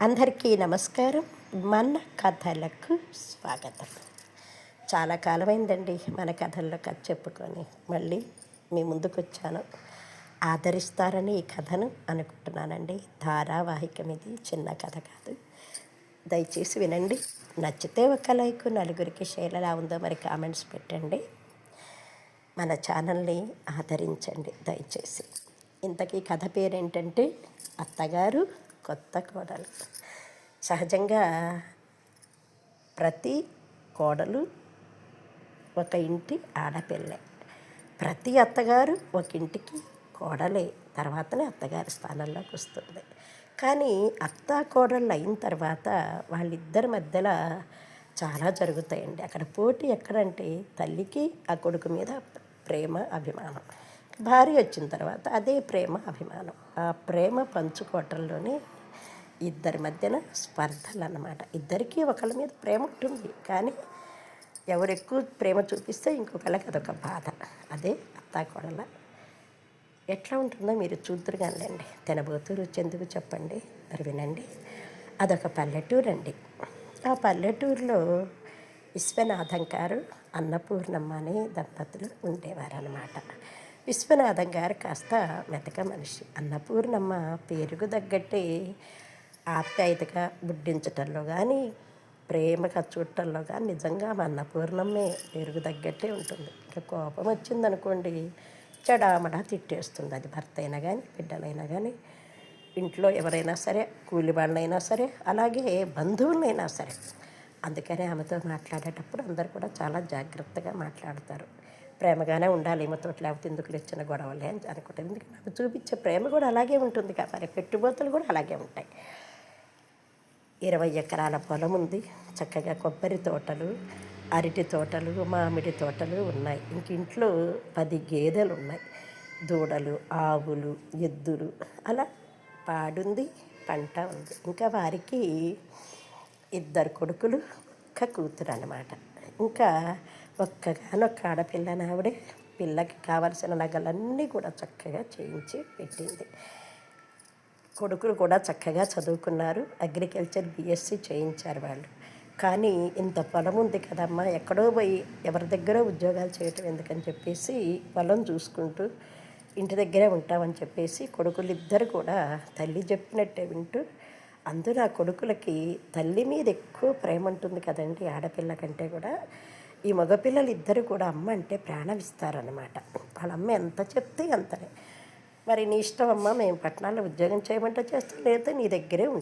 అందరికీ నమస్కారం. మన కథలకు స్వాగతం. చాలా కాలమైందండి మన కథల్లో కథ చెప్పుకొని మళ్ళీ మీ ముందుకు వచ్చాను. ఆదరిస్తారని ఈ కథను అనుకుంటున్నానండి. ధారావాహికం ఇది, చిన్న కథ కాదు. దయచేసి వినండి. నచ్చితే ఒక లైక్, నలుగురికి షేర్. ఎలా ఉందో మరి కామెంట్స్ పెట్టండి. మన ఛానల్ని ఆదరించండి దయచేసి. ఇంతకీ కథ పేరేంటంటే అత్తగారు కొత్త కోడలు. సహజంగా ప్రతి కోడలు ఒక ఇంటి ఆడపిల్లే. ప్రతి అత్తగారు ఒక ఇంటికి కోడలే, తర్వాతనే అత్తగారి స్థానంలోకి వస్తుంది. కానీ అత్త కోడళ్ళు అయిన తర్వాత వాళ్ళిద్దరి మధ్యలో చాలా జరుగుతాయండి. అక్కడ పోటీ ఎక్కడంటే తల్లికి ఆ కొడుకు మీద ప్రేమ అభిమానం, భార్య వచ్చిన తర్వాత అదే ప్రేమ అభిమానం. ఆ ప్రేమ పంచుకోవటంలోనే ఇద్దరి మధ్యన స్పర్ధలు అన్నమాట. ఇద్దరికీ ఒకళ్ళ మీద ప్రేమ ఉంటుంది, కానీ ఎవరు ఎక్కువ ప్రేమ చూపిస్తే ఇంకొకళ్ళకి అదొక బాధ. అదే అత్తాకోడల. ఎట్లా ఉంటుందో మీరు చూద్దరు కానిలేండి. తినబోతూ రుచి ఎందుకు చెప్పండి, మరి వినండి. అదొక పల్లెటూరు అండి. ఆ పల్లెటూరులో విశ్వనాథం గారు, అన్నపూర్ణమ్మ అనే దంపతులు ఉండేవారు అన్నమాట. విశ్వనాథం గారు కాస్త మెతక మనిషి. అన్నపూర్ణమ్మ పేరుకు తగ్గట్టే ఆప్యాయతగా బుడ్డించటంలో కానీ, ప్రేమగా చూడటంలో కానీ నిజంగా మా అన్నపూర్ణమ్మే పేరుకు తగ్గట్టే ఉంటుంది. ఇంకా కోపం వచ్చిందనుకోండి చెడామడా తిట్టేస్తుంది. అది భర్త అయినా కానీ, బిడ్డలైనా కానీ, ఇంట్లో ఎవరైనా సరే, కూలి వాళ్ళైనా సరే, అలాగే బంధువులైనా సరే. అందుకనే ఆమెతో మాట్లాడేటప్పుడు అందరు కూడా చాలా జాగ్రత్తగా మాట్లాడతారు. ప్రేమగానే ఉండాలి ఈమెతో, లేకపోతే ఎందుకు వచ్చిన గొడవలే అని అనుకుంటారు. ఎందుకంటే ఆమె చూపించే ప్రేమ కూడా అలాగే ఉంటుంది కాబట్టి పెట్టుబోతులు కూడా అలాగే ఉంటాయి. 20 ఎకరాల పొలం ఉంది. చక్కగా కొబ్బరి తోటలు, అరటి తోటలు, మామిడి తోటలు ఉన్నాయి. ఇంక ఇంట్లో 10 గేదెలు ఉన్నాయి. దూడలు, ఆవులు, ఎద్దులు, అలా పాడుంది, పంట ఉంది. ఇంకా వారికి 2 కొడుకులు, ఒక్క కూతురు అన్నమాట. ఇంకా ఒక్కగానొక్క ఆడపిల్లని ఆవిడే. పిల్లకి కావలసిన నగలన్నీ కూడా చక్కగా చేయించి పెట్టింది. కొడుకులు కూడా చక్కగా చదువుకున్నారు. అగ్రికల్చర్ BSc చేయించారు వాళ్ళు. కానీ ఇంత పొలం ఉంది కదమ్మా, ఎక్కడో పోయి ఎవరి దగ్గర ఉద్యోగాలు చేయటం ఎందుకని చెప్పేసి పొలం చూసుకుంటూ ఇంటి దగ్గరే ఉంటామని చెప్పేసి కొడుకులిద్దరు కూడా తల్లి చెప్పినట్టే వింటూ, అందులో ఆ కొడుకులకి తల్లి మీద ఎక్కువ ప్రేమ ఉంటుంది కదండి ఆడపిల్ల కంటే కూడా. ఈ మగపిల్లలు ఇద్దరు కూడా అమ్మ అంటే ప్రాణం ఇస్తారన్నమాట. వాళ్ళ అమ్మ ఎంత చెప్తే అంతనే. మరి నీ ఇష్టం అమ్మ, మేము పట్టణాల్లో ఉద్యోగం చేయమంటే చేస్తాం, లేకపోతే నీ దగ్గరే